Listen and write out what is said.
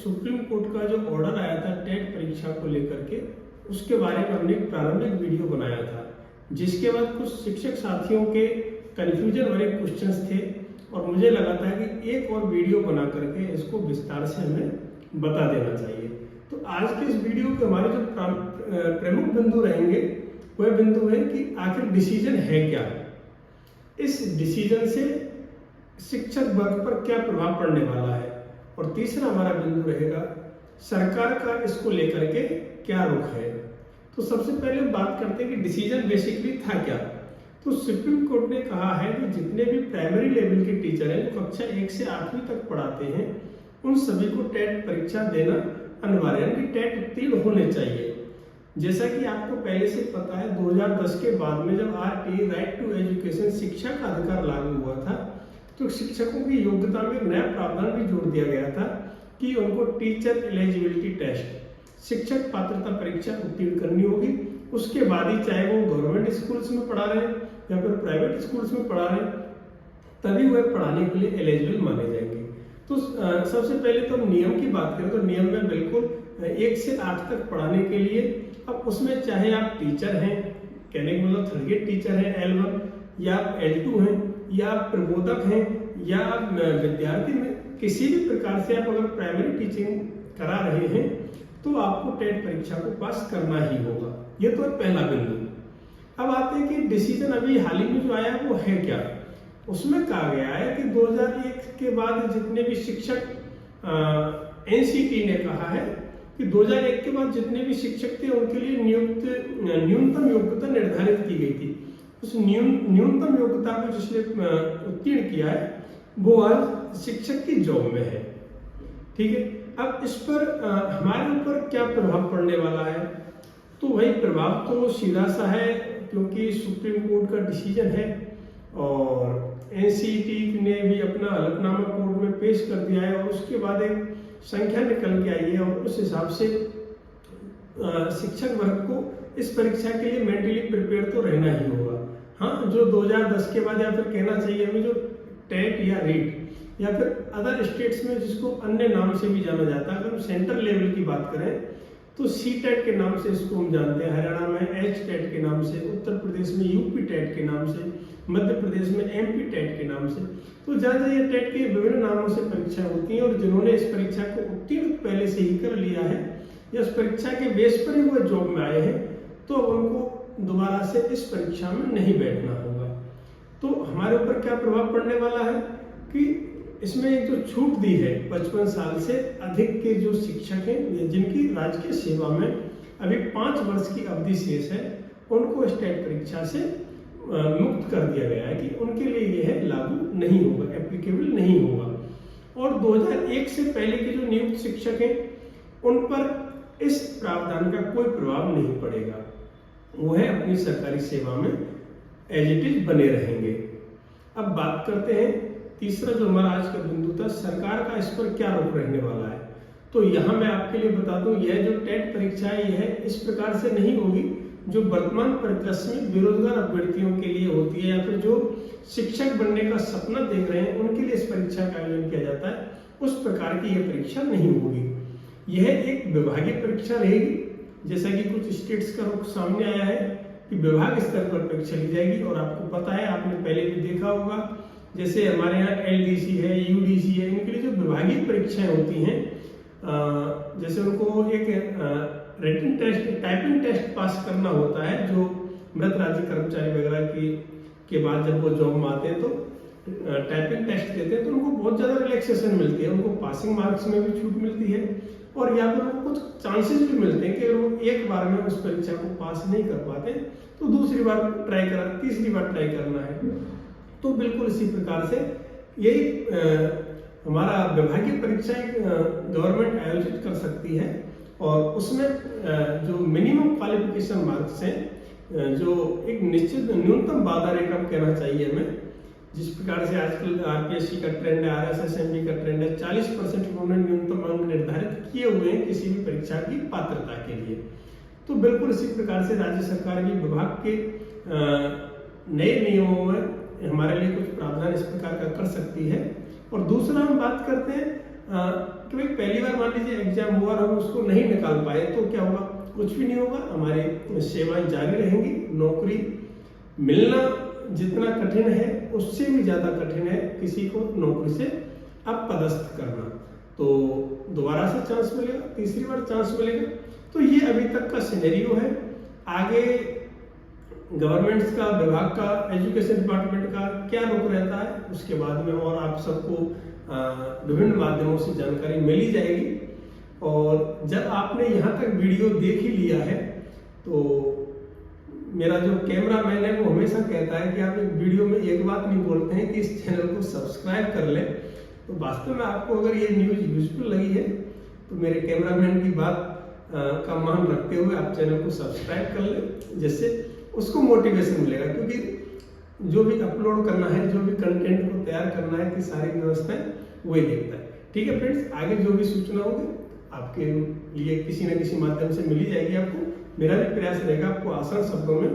Supreme court का जो order आया था टेट परीक्षा को लेकर के, उसके बारे में हमने एक प्रारंभिक वीडियो बनाया था, जिसके बाद कुछ शिक्षक साथियों के कन्फ्यूजन भरे क्वेश्चंस थे और मुझे लगा था कि एक और वीडियो बना करके इसको विस्तार से हमें बता देना चाहिए। तो आज के इस वीडियो के हमारे जो प्रमुख बिंदु रहेंगे वह बिंदु है कि आखिर डिसीजन है क्या, इस डिसीजन से शिक्षक वर्ग पर क्या प्रभाव पड़ने वाला है, और तीसरा हमारा बिंदु रहेगा सरकार का इसको लेकर के क्या रुख है। तो सबसे पहले बात करते हैं कि डिसीजन बेसिकली था क्या। तो सुप्रीम कोर्ट ने कहा है कि जितने भी प्राइमरी लेवल के टीचर हैं जो कक्षा 1 से 8वीं तक पढ़ाते हैं, उन सभी को टेट परीक्षा देना अनिवार्य है, कि टेट उत्तीर्ण होने चाहिए। जैसा कि आपको पहले से पता है, 2010 के बाद में जब RTE राइट टू एजुकेशन शिक्षा का अधिकार लागू हुआ था, तो शिक्षकों की योग्यता में एक नया प्रावधान भी जोड़ दिया गया था कि उनको टीचर एलिजिबिलिटी टेस्ट, शिक्षक पात्रता परीक्षा उत्तीर्ण करनी होगी। उसके बाद ही चाहे वो गवर्नमेंट स्कूल्स में पढ़ा रहे या फिर प्राइवेट स्कूल्स में पढ़ा रहे, तभी वह पढ़ाने के लिए एलिजिबल माने जाएंगे। तो सबसे पहले तो नियम की बात करें तो नियम में बिल्कुल 1 से 8 तक पढ़ाने के लिए, अब उसमें चाहे आप टीचर हैं, कहने का मतलब थर्ड ग्रेड टीचर हैं L1, या आप L2 हैं, या आप प्रबोधक हैं, या आप विद्यार्थी में किसी भी प्रकार से आप अगर प्राइमरी टीचिंग करा रहे हैं तो आपको टेट परीक्षा को पास करना ही होगा। ये तो पहला बिंदु। अब आते हैं कि डिसीजन अभी हाल ही में जो आया वो है क्या। उसमें कहा गया है कि 2001 के बाद जितने भी शिक्षक, NCT ने कहा है कि 2001 के बाद जितने भी शिक्षक थे उनके लिए न्यूनतम योग्यता निर्धारित की गई थी। उस न्यूनतम योग्यता को जिसने उत्तीर्ण किया है वो आज शिक्षक की जॉब में है। ठीक है, अब इस पर हमारे ऊपर क्या प्रभाव पड़ने वाला है, तो वही प्रभाव तो सीधा सा है, क्योंकि सुप्रीम कोर्ट का डिसीजन है और NCT ने भी अपना हलफनामा कोर्ट में पेश कर दिया है और उसके बाद एक संख्या निकल के आई है और उस हिसाब से शिक्षक वर्ग को इस परीक्षा के लिए मेंटली प्रिपेयर तो रहना ही होगा। हाँ, जो 2010 के बाद, या फिर कहना चाहिए हमें जो टेट या रीट या फिर अदर स्टेट्स में जिसको अन्य नाम से भी जाना जाता है, अगर हम सेंट्रल लेवल की बात करें तो CTET के नाम से इसको हम जानते हैं, हरियाणा में HTET के नाम से, उत्तर प्रदेश में UP टेट के नाम से, मध्य प्रदेश में MP टेट के नाम से। तो जहाँ ये टेट के विभिन्न नामों से परीक्षा होती है और जिन्होंने इस परीक्षा को उत्तीर्ण पहले से ही कर लिया है या उस परीक्षा के बेस पर ही वो जॉब में आए हैं, तो उनको दोबारा से इस परीक्षा में नहीं बैठना होगा। तो हमारे ऊपर क्या प्रभाव पड़ने वाला है कि इसमें एक जो छूट दी है 55 साल से अधिक के जो शिक्षक हैं जिनकी राजकीय सेवा में अभी 5 वर्ष की अवधि शेष है, उनको इस टेट परीक्षा से मुक्त कर दिया गया है कि उनके लिए यह लागू नहीं होगा, एप्लीकेबल नहीं होगा। और 2001 से पहले के जो नियुक्त शिक्षक हैं उन पर इस प्रावधान का कोई प्रभाव नहीं पड़ेगा, वो है अपनी सरकारी सेवा में एज इट इज बने रहेंगे। अब बात करते हैं तीसरा जो हमारा आज का बिंदु था, सरकार का इस पर क्या रुख रहने वाला है। तो यहाँ मैं आपके लिए बता दूं, यह जो टेट परीक्षा है यह इस प्रकार से नहीं होगी जो वर्तमान परिदृश्य में बेरोजगार अभ्यर्थियों के लिए होती है या फिर जो शिक्षक बनने का सपना देख रहे हैं उनके लिए इस परीक्षा का आयोजन किया जाता है, उस प्रकार की यह परीक्षा नहीं होगी। यह एक विभागीय परीक्षा रहेगी, जैसा कि कुछ स्टेट्स का रुख सामने आया है कि विभाग स्तर पर परीक्षा ली जाएगी। और आपको पता है, आपने पहले भी देखा होगा, जैसे हमारे यहाँ LDC है, UDC है, इनके लिए जो विभागीय परीक्षाएं होती हैं, जैसे उनको एक written test, typing test pass करना होता है, जो मृत राज्य कर्मचारी वगैरह के बाद जब वो जॉब में आते हैं तो टाइपिंग टेस्ट देते हैं, तो उनको बहुत ज़्यादा रिलैक्सेशन मिलती है, उनको पासिंग मार्क्स में भी छूट मिलती है और या फिर उनको कुछ चांसेस भी मिलते हैं कि अगर वो एक बार में उस परीक्षा को पास नहीं कर पाते तो दूसरी बार ट्राई करा, तीसरी बार ट्राई करना है। तो बिल्कुल इसी प्रकार से यही हमारा विभागीय परीक्षा गवर्नमेंट आयोजित कर सकती है और उसमें जो मिनिमम क्वालिफिकेशन मार्क्स हैं, जो एक निश्चित न्यूनतम बाधा रेखा कहना चाहिए हमें, जिस प्रकार से आजकल RPSC का ट्रेंड है, RSSMB का ट्रेंड है, 40% उन्होंने न्यूनतम अंक निर्धारित किए हुए हैं किसी भी परीक्षा की पात्रता के लिए। तो बिल्कुल इसी प्रकार से राज्य सरकार भी विभाग के नए नियमों में हमारे लिए कुछ प्रावधान इस प्रकार का कर सकती है। और दूसरा हम बात करते हैं कि भाई पहली बार मान लीजिए एग्जाम हुआ और हम उसको नहीं निकाल पाए तो क्या होगा, कुछ भी नहीं होगा, हमारी सेवाएं जारी रहेंगी। नौकरी मिलना जितना कठिन है उससे भी ज़्यादा कठिन है किसी को नौकरी से अपदस्थ करना। तो दोबारा से चांस मिलेगा, तीसरी बार चांस मिलेगा। तो ये अभी तक का सिनेरियो है। आगे गवर्नमेंट्स का, विभाग का, एजुकेशन डिपार्टमेंट का क्या रुख रहता है उसके बाद में और आप सबको विभिन्न माध्यमों से जानकारी मिल ही जाएगी। और जब आपने यहाँ तक वीडियो देख ही लिया है तो मेरा जो कैमरा मैन है वो हमेशा कहता है कि आप एक वीडियो में एक बात नहीं बोलते हैं कि इस चैनल को सब्सक्राइब कर लें। तो वास्तव में आपको अगर ये न्यूज़ यूजफुल लगी है तो मेरे कैमरामैन की बात का मान रखते हुए आप चैनल को सब्सक्राइब कर लें, जिससे उसको मोटिवेशन मिलेगा। क्योंकि जो भी अपलोड करना है, जो भी कंटेंट को तैयार करना है, कि सारी व्यवस्थाएं वही देखता है। ठीक है फ्रेंड्स, आगे जो भी सूचना होगी आपके लिए किसी न किसी माध्यम से मिल ही जाएगी आपको। मेरा भी प्रयास रहेगा आपको आसान शब्दों में